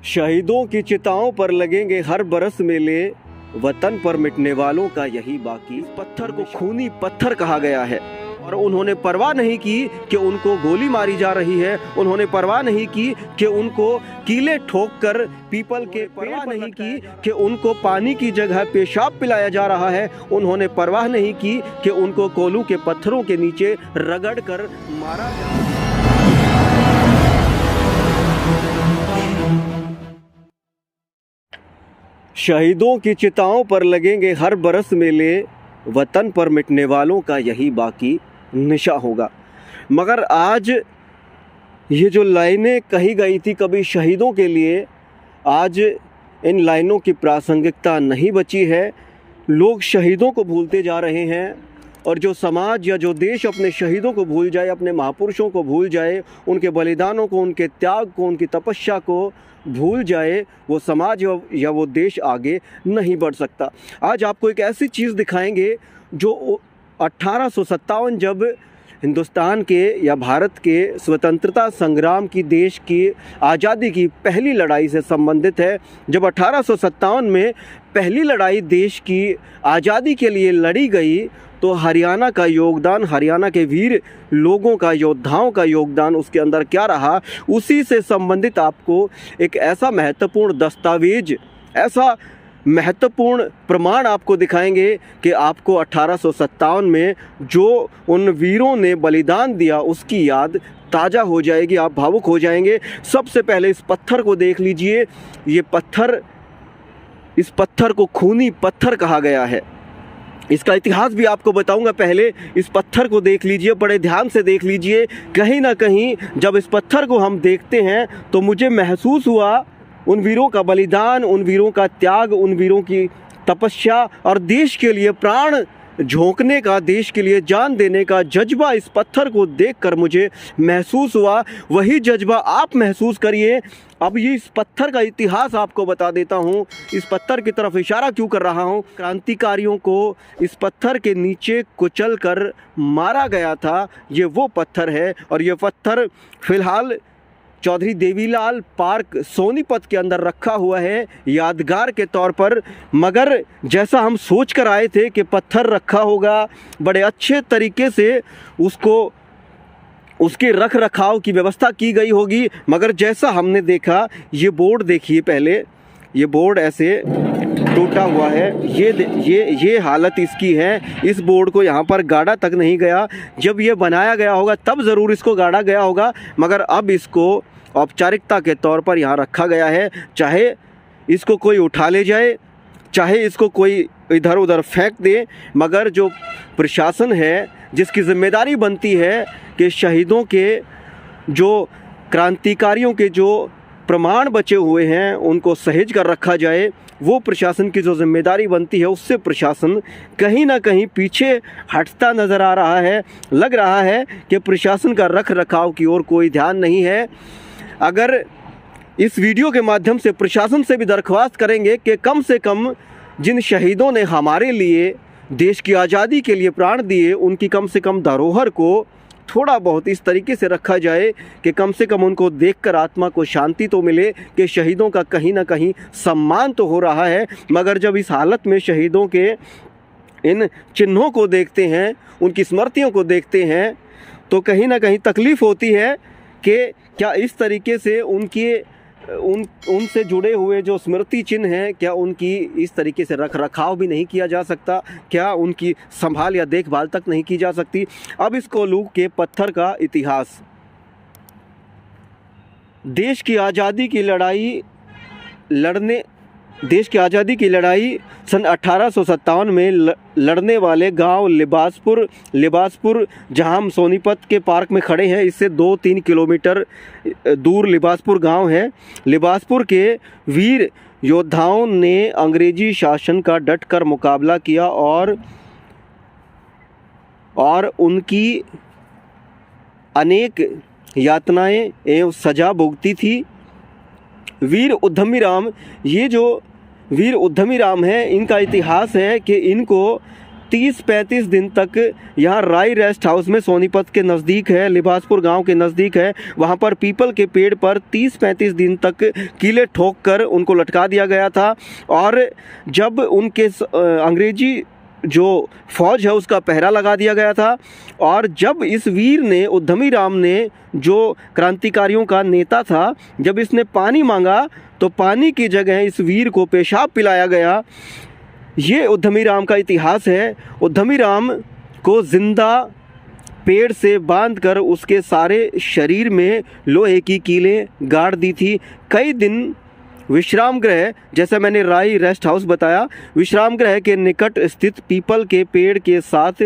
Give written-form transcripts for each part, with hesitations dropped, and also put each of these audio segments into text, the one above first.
शहीदों की चिताओं पर लगेंगे हर बरस मेले, वतन पर मिटने वालों का यही बाकी। पत्थर को खूनी पत्थर कहा गया है और उन्होंने परवाह नहीं की कि उनको गोली मारी जा रही है, उन्होंने परवाह नहीं की कि उनको कीले ठोक कर पीपल के, परवाह नहीं की कि उनको पानी की जगह पेशाब पिलाया जा रहा है, उन्होंने परवाह नहीं की कि उनको कोलू के पत्थरों के नीचे रगड़ कर मारा जा रहा है। शहीदों की चिताओं पर लगेंगे हर बरस मेले, वतन पर मिटने वालों का यही बाकी निशा होगा। मगर आज ये जो लाइनें कही गई थी कभी शहीदों के लिए, आज इन लाइनों की प्रासंगिकता नहीं बची है। लोग शहीदों को भूलते जा रहे हैं और जो समाज या जो देश अपने शहीदों को भूल जाए, अपने महापुरुषों को भूल जाए, उनके बलिदानों को, उनके त्याग को, उनकी तपस्या को भूल जाए, वो समाज या वो देश आगे नहीं बढ़ सकता। आज आपको एक ऐसी चीज़ दिखाएंगे जो 1857 जब हिंदुस्तान के या भारत के स्वतंत्रता संग्राम की, देश की आज़ादी की पहली लड़ाई से संबंधित है। जब 1857 में पहली लड़ाई देश की आज़ादी के लिए लड़ी गई तो हरियाणा का योगदान, हरियाणा के वीर लोगों का, योद्धाओं का योगदान उसके अंदर क्या रहा, उसी से संबंधित आपको एक ऐसा महत्वपूर्ण दस्तावेज, ऐसा महत्वपूर्ण प्रमाण आपको दिखाएंगे कि आपको 1857 में जो उन वीरों ने बलिदान दिया उसकी याद ताज़ा हो जाएगी, आप भावुक हो जाएंगे। सबसे पहले इस पत्थर को देख लीजिए। ये पत्थर, इस पत्थर को खूनी पत्थर कहा गया है। इसका इतिहास भी आपको बताऊंगा। पहले इस पत्थर को देख लीजिए, बड़े ध्यान से देख लीजिए। कहीं ना कहीं जब इस पत्थर को हम देखते हैं तो मुझे महसूस हुआ उन वीरों का बलिदान, उन वीरों का त्याग, उन वीरों की तपस्या और देश के लिए प्राण झोंकने का, देश के लिए जान देने का जज्बा इस पत्थर को देखकर मुझे महसूस हुआ। वही जज्बा आप महसूस करिए। अब ये इस पत्थर का इतिहास आपको बता देता हूँ। इस पत्थर की तरफ इशारा क्यों कर रहा हूँ? क्रांतिकारियों को इस पत्थर के नीचे कुचल कर मारा गया था, ये वो पत्थर है। और ये पत्थर फिलहाल चौधरी देवीलाल पार्क सोनीपत के अंदर रखा हुआ है यादगार के तौर पर। मगर जैसा हम सोच कर आए थे कि पत्थर रखा होगा, बड़े अच्छे तरीके से उसको, उसके रख रखाव की व्यवस्था की गई होगी, मगर जैसा हमने देखा, ये बोर्ड देखिए पहले, ये बोर्ड ऐसे टूटा हुआ है। ये हालत इसकी है। इस बोर्ड को यहाँ पर गाड़ा तक नहीं गया। जब ये बनाया गया होगा तब ज़रूर इसको गाड़ा गया होगा, मगर अब इसको औपचारिकता के तौर पर यहाँ रखा गया है। चाहे इसको कोई उठा ले जाए, चाहे इसको कोई इधर उधर फेंक दे, मगर जो प्रशासन है, जिसकी जिम्मेदारी बनती है कि शहीदों के, जो क्रांतिकारियों के जो प्रमाण बचे हुए हैं उनको सहेज कर रखा जाए, वो प्रशासन की जो जिम्मेदारी बनती है, उससे प्रशासन कहीं ना कहीं पीछे हटता नज़र आ रहा है। लग रहा है कि प्रशासन का रख रखाव की ओर कोई ध्यान नहीं है। अगर इस वीडियो के माध्यम से प्रशासन से भी दरख्वास्त करेंगे कि कम से कम जिन शहीदों ने हमारे लिए, देश की आज़ादी के लिए प्राण दिए, उनकी कम से कम धरोहर को थोड़ा बहुत इस तरीके से रखा जाए कि कम से कम उनको देखकर आत्मा को शांति तो मिले कि शहीदों का कहीं ना कहीं सम्मान तो हो रहा है। मगर जब इस हालत में शहीदों के इन चिन्हों को देखते हैं, उनकी स्मृतियों को देखते हैं, तो कहीं ना कहीं तकलीफ़ होती है कि क्या इस तरीके से उनसे जुड़े हुए जो स्मृति चिन्ह हैं, क्या उनकी इस तरीके से रख रखाव भी नहीं किया जा सकता? क्या उनकी संभाल या देखभाल तक नहीं की जा सकती? अब इस कोलू के पत्थर का इतिहास, देश की आज़ादी की लड़ाई सन 1857 में लड़ने वाले गांव लिबासपुर, जहां हम सोनीपत के पार्क में खड़े हैं, इससे 2-3 किलोमीटर दूर लिबासपुर गांव है। लिबासपुर के वीर योद्धाओं ने अंग्रेजी शासन का डटकर मुकाबला किया और उनकी अनेक यातनाएं एवं सजा भुगती थी। वीर उद्यमी राम, ये जो वीर उद्यमी राम हैं, इनका इतिहास है कि इनको 30-35 दिन तक यहाँ राई रेस्ट हाउस में, सोनीपत के नज़दीक है, लिबासपुर गांव के नज़दीक है, वहाँ पर पीपल के पेड़ पर 30-35 दिन तक कीले ठोक कर उनको लटका दिया गया था। और जब उनके अंग्रेजी जो फौज है उसका पहरा लगा दिया गया था। और जब इस वीर ने, उद्यमी राम ने, जो क्रांतिकारियों का नेता था, जब इसने पानी मांगा तो पानी की जगह इस वीर को पेशाब पिलाया गया। ये उद्यमी राम का इतिहास है। उद्यमी राम को जिंदा पेड़ से बांधकर उसके सारे शरीर में लोहे की कीलें गाड़ दी थी। कई दिन विश्राम गृह, जैसे मैंने राई रेस्ट हाउस बताया, विश्राम गृह के निकट स्थित पीपल के पेड़ के साथ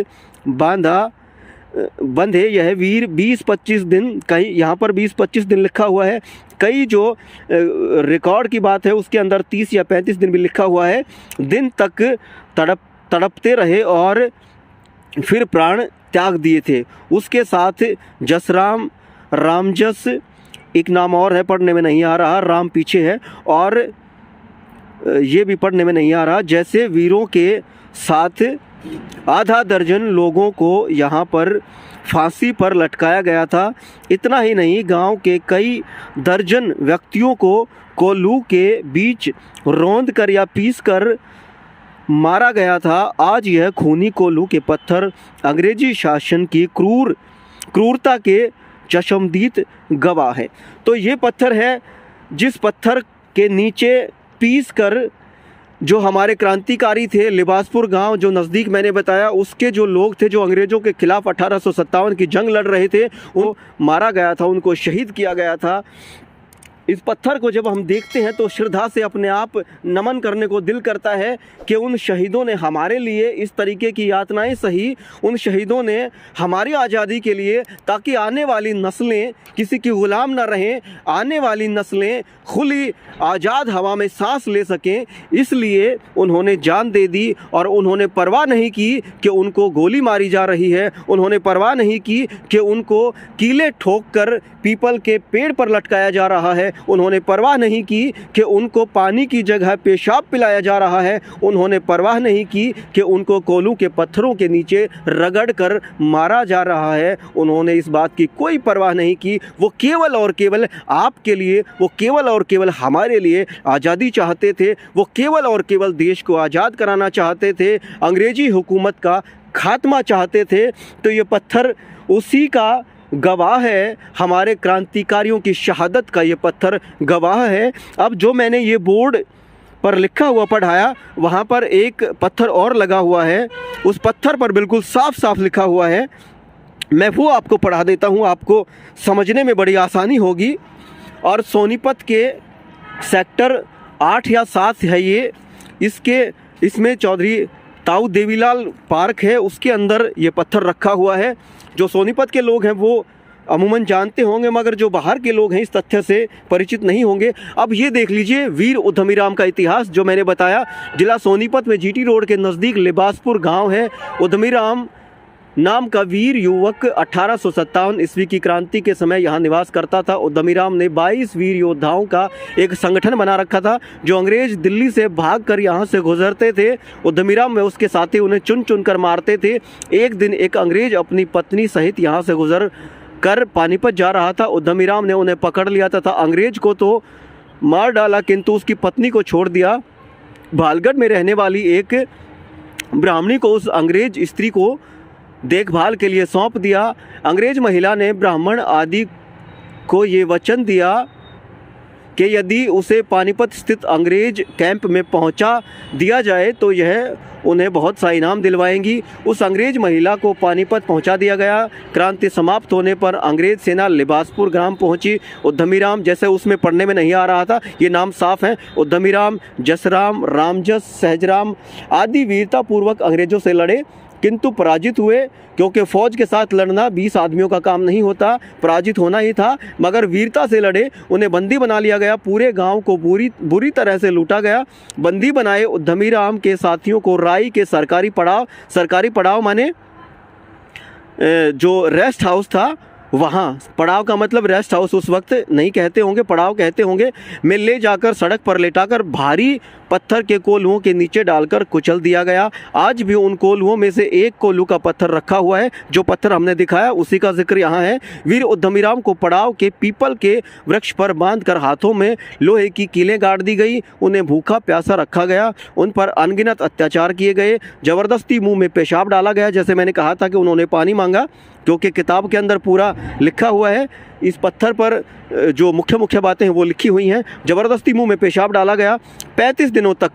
बंधे यह वीर 20-25 दिन, कहीं यहाँ पर 20-25 दिन लिखा हुआ है, कई जो रिकॉर्ड की बात है उसके अंदर 30 या 35 दिन भी लिखा हुआ है, दिन तक तड़पते रहे और फिर प्राण त्याग दिए थे। उसके साथ जसराम, रामजस, एक नाम और है, पढ़ने में नहीं आ रहा, राम पीछे है, और ये भी पढ़ने में नहीं आ रहा, जैसे वीरों के साथ आधा दर्जन लोगों को यहाँ पर फांसी पर लटकाया गया था। इतना ही नहीं, गांव के कई दर्जन व्यक्तियों को कोल्हू के बीच रौंद कर या पीस कर मारा गया था। आज यह खूनी कोल्हू के पत्थर अंग्रेजी शासन की क्रूरता के चश्मदीद गवाह है। तो ये पत्थर है, जिस पत्थर के नीचे पीस कर जो हमारे क्रांतिकारी थे, लिबासपुर गांव जो नज़दीक मैंने बताया, उसके जो लोग थे जो अंग्रेज़ों के खिलाफ़ 1857 की जंग लड़ रहे थे, वो मारा गया था, उनको शहीद किया गया था। इस पत्थर को जब हम देखते हैं तो श्रद्धा से अपने आप नमन करने को दिल करता है कि उन शहीदों ने हमारे लिए इस तरीके की यातनाएं सही, उन शहीदों ने हमारी आज़ादी के लिए, ताकि आने वाली नस्लें किसी की ग़ुलाम न रहें, आने वाली नस्लें खुली आज़ाद हवा में सांस ले सकें, इसलिए उन्होंने जान दे दी। और उन्होंने परवाह नहीं की कि उनको गोली मारी जा रही है, उन्होंने परवाह नहीं की कि उनको कीले ठोक कर पीपल के पेड़ पर लटकाया जा रहा है, उन्होंने परवाह नहीं की कि उनको पानी की जगह पेशाब पिलाया जा रहा है, उन्होंने परवाह नहीं की कि उनको कोल्हू के पत्थरों के नीचे रगड़ कर मारा जा रहा है। उन्होंने इस बात की कोई परवाह नहीं की। वो केवल और केवल आपके लिए, वो केवल और केवल हमारे लिए आज़ादी चाहते थे, वो केवल और केवल देश को आज़ाद कराना चाहते थे, अंग्रेजी हुकूमत का खात्मा चाहते थे। तो ये पत्थर उसी का गवाह है, हमारे क्रांतिकारियों की शहादत का ये पत्थर गवाह है। अब जो मैंने ये बोर्ड पर लिखा हुआ पढ़ाया, वहाँ पर एक पत्थर और लगा हुआ है, उस पत्थर पर बिल्कुल साफ साफ लिखा हुआ है, मैं वो आपको पढ़ा देता हूँ, आपको समझने में बड़ी आसानी होगी। और सोनीपत के सेक्टर 8 या 7 है ये, इसमें चौधरी ताऊ देवीलाल पार्क है, उसके अंदर ये पत्थर रखा हुआ है। जो सोनीपत के लोग हैं वो अमूमन जानते होंगे, मगर जो बाहर के लोग हैं इस तथ्य से परिचित नहीं होंगे। अब ये देख लीजिए वीर उद्यमी राम का इतिहास, जो मैंने बताया, जिला सोनीपत में जीटी रोड के नज़दीक लिबासपुर गांव है। उद्यमी राम नाम का वीर युवक 1857 ईस्वी की क्रांति के समय यहाँ निवास करता था। उद्यमी राम ने 22 वीर योद्धाओं का एक संगठन बना रखा था, जो अंग्रेज दिल्ली से भागकर यहाँ से गुजरते थे। उद्यमी राम में उसके साथी उन्हें चुन चुन कर मारते थे। एक दिन एक अंग्रेज अपनी पत्नी सहित यहाँ से गुजर कर पानीपत जा रहा था। उद्यमी राम ने उन्हें पकड़ लिया तथा अंग्रेज को तो मार डाला, किंतु उसकी पत्नी को छोड़ दिया। भालगढ़ में रहने वाली एक ब्राह्मणी को उस अंग्रेज स्त्री को देखभाल के लिए सौंप दिया। अंग्रेज महिला ने ब्राह्मण आदि को ये वचन दिया कि यदि उसे पानीपत स्थित अंग्रेज कैंप में पहुंचा दिया जाए तो यह उन्हें बहुत सा इनाम दिलवाएंगी। उस अंग्रेज महिला को पानीपत पहुंचा दिया गया। क्रांति समाप्त होने पर अंग्रेज सेना लिबासपुर ग्राम पहुंची। उद्यमी राम, जैसे उसमें पढ़ने में नहीं आ रहा था, ये नाम साफ है, उद्यमी राम, जसराम, रामजस, सहजराम आदि वीरतापूर्वक अंग्रेजों से लड़े, किंतु पराजित हुए, क्योंकि फ़ौज के साथ लड़ना 20 आदमियों का काम नहीं होता, पराजित होना ही था। मगर वीरता से लड़े, उन्हें बंदी बना लिया गया, पूरे गांव को बुरी तरह से लूटा गया। बंदी बनाए उद्यमी राम के साथियों को राई के सरकारी पड़ाव माने जो रेस्ट हाउस था वहाँ, पड़ाव का मतलब रेस्ट हाउस उस वक्त नहीं कहते होंगे, पड़ाव कहते होंगे, में ले जाकर सड़क पर लेटाकर भारी पत्थर के कोल्हुओं के नीचे डालकर कुचल दिया गया। आज भी उन कोल्हुओं में से एक कोल्हू का पत्थर रखा हुआ है, जो पत्थर हमने दिखाया उसी का जिक्र यहाँ है। वीर उद्यमीराम को पड़ाव के पीपल के वृक्ष पर बांधकर हाथों में लोहे की कीलें गाड़ दी गई, उन्हें भूखा प्यासा रखा गया, उन पर अनगिनत अत्याचार किए गए, जबरदस्ती मुंह में पेशाब डाला गया। जैसे मैंने कहा था कि उन्होंने पानी मांगा, जो कि किताब के अंदर पूरा लिखा हुआ है। इस पत्थर पर जो मुख्य मुख्य बातें हैं वो लिखी हुई हैं। ज़बरदस्ती मुंह में पेशाब डाला गया। 35 दिनों तक,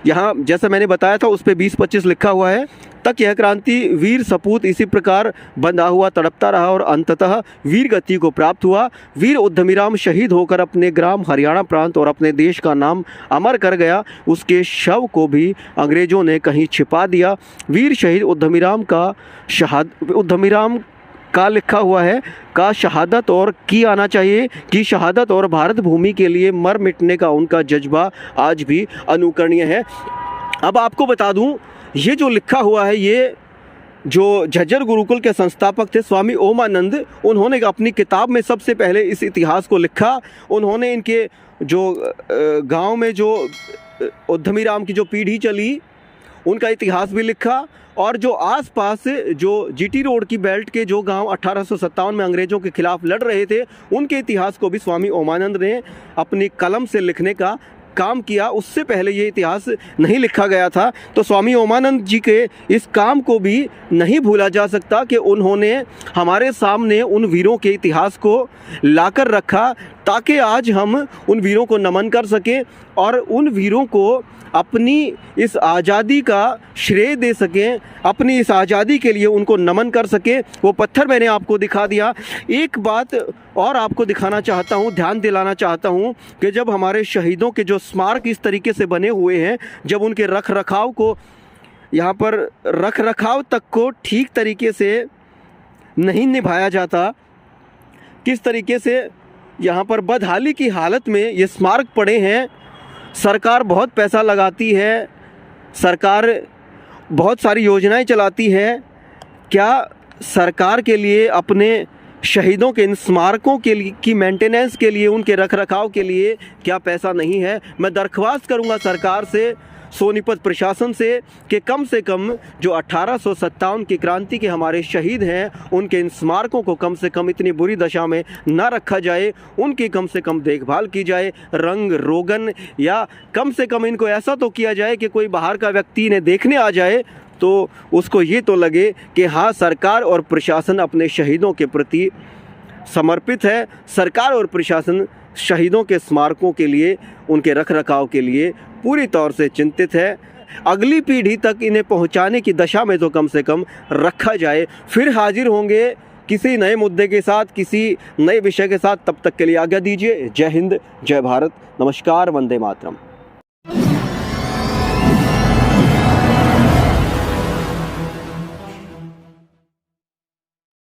यहाँ जैसे मैंने बताया था उस पे 20-25 लिखा हुआ है, तक यह क्रांति वीर सपूत इसी प्रकार बंधा हुआ तड़पता रहा और अंततः वीर गति को प्राप्त हुआ। वीर उद्यमीराम शहीद होकर अपने ग्राम हरियाणा प्रांत और अपने देश का नाम अमर कर गया। उसके शव को भी अंग्रेजों ने कहीं छिपा दिया। वीर शहीद उद्यमीराम का लिखा हुआ है का शहादत और की आना चाहिए कि शहादत और भारत भूमि के लिए मर मिटने का उनका जज्बा आज भी अनुकरणीय है। अब आपको बता दूं, ये जो लिखा हुआ है, ये जो झज्जर गुरुकुल के संस्थापक थे स्वामी ओमानंद, उन्होंने अपनी किताब में सबसे पहले इस इतिहास को लिखा। उन्होंने इनके जो गांव में जो उद्यमीराम की जो पीढ़ी चली उनका इतिहास भी लिखा, और जो आसपास जो जीटी रोड की बेल्ट के जो गांव 1857 में अंग्रेज़ों के खिलाफ लड़ रहे थे उनके इतिहास को भी स्वामी ओमानंद ने अपनी कलम से लिखने का काम किया। उससे पहले ये इतिहास नहीं लिखा गया था। तो स्वामी ओमानंद जी के इस काम को भी नहीं भूला जा सकता कि उन्होंने हमारे सामने उन वीरों के इतिहास को लाकर रखा, ताकि आज हम उन वीरों को नमन कर सकें और उन वीरों को अपनी इस आज़ादी का श्रेय दे सकें, अपनी इस आज़ादी के लिए उनको नमन कर सकें। वो पत्थर मैंने आपको दिखा दिया। एक बात और आपको दिखाना चाहता हूँ, ध्यान दिलाना चाहता हूँ कि जब हमारे शहीदों के जो स्मारक इस तरीके से बने हुए हैं, जब उनके रख रखाव को, यहाँ पर रख रखाव तक को ठीक तरीके से नहीं निभाया जाता, किस तरीके से यहाँ पर बदहाली की हालत में ये स्मारक पड़े हैं। सरकार बहुत पैसा लगाती है, सरकार बहुत सारी योजनाएं चलाती है, क्या सरकार के लिए अपने शहीदों के इन स्मारकों के लिए की मेंटेनेंस के लिए, उनके रखरखाव के लिए क्या पैसा नहीं है? मैं दरख्वास्त करूंगा सरकार से, सोनीपत प्रशासन से, कि कम से कम जो 1857 की क्रांति के हमारे शहीद हैं उनके इन स्मारकों को कम से कम इतनी बुरी दशा में ना रखा जाए, उनकी कम से कम देखभाल की जाए, रंग रोगन, या कम से कम इनको ऐसा तो किया जाए कि कोई बाहर का व्यक्ति इन्हें देखने आ जाए तो उसको ये तो लगे कि हाँ, सरकार और प्रशासन अपने शहीदों के प्रति समर्पित है, सरकार और प्रशासन शहीदों के स्मारकों के लिए, उनके रखरखाव के लिए पूरी तौर से चिंतित है। अगली पीढ़ी तक इन्हें पहुंचाने की दशा में तो कम से कम रखा जाए। फिर हाजिर होंगे किसी नए मुद्दे के साथ, किसी नए विषय के साथ। तब तक के लिए आज्ञा दीजिए। जय हिंद, जय भारत, नमस्कार, वंदे मातरम।